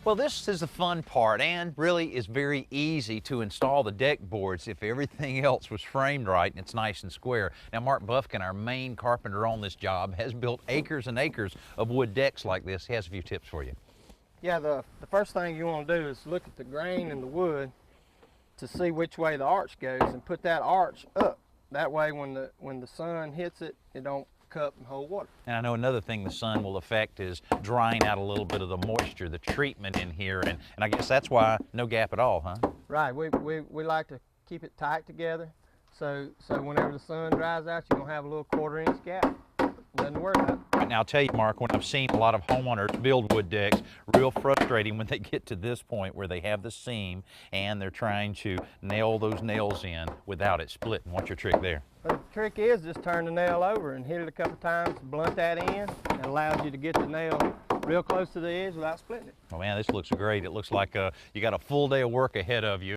Well, this is the fun part and really is very easy to install the deck boards if everything else was framed right and it's nice and square. Now, Mark Buffkin, our main carpenter on this job, has built acres and acres of wood decks like this. He has a few tips for you. Yeah, the first thing you want to do is look at the grain in the wood to see which way the arch goes and put that arch up. That way when the sun hits it, it don't cup and hold water. And I know another thing the sun will affect is drying out a little bit of the moisture, the treatment in here, and I guess that's why no gap at all, huh? Right, we like to keep it tight together, so whenever the sun dries out, you're gonna have a little 1/4 inch gap. Doesn't work out. Now, I'll tell you, Mark, when I've seen a lot of homeowners build wood decks, real frustrating when they get to this point where they have the seam and they're trying to nail those nails in without it splitting. What's your trick there? Well, the trick is just turn the nail over and hit it a couple times, blunt that end. It allows you to get the nail real close to the edge without splitting it. Oh man, this looks great. It looks like you got a full day of work ahead of you.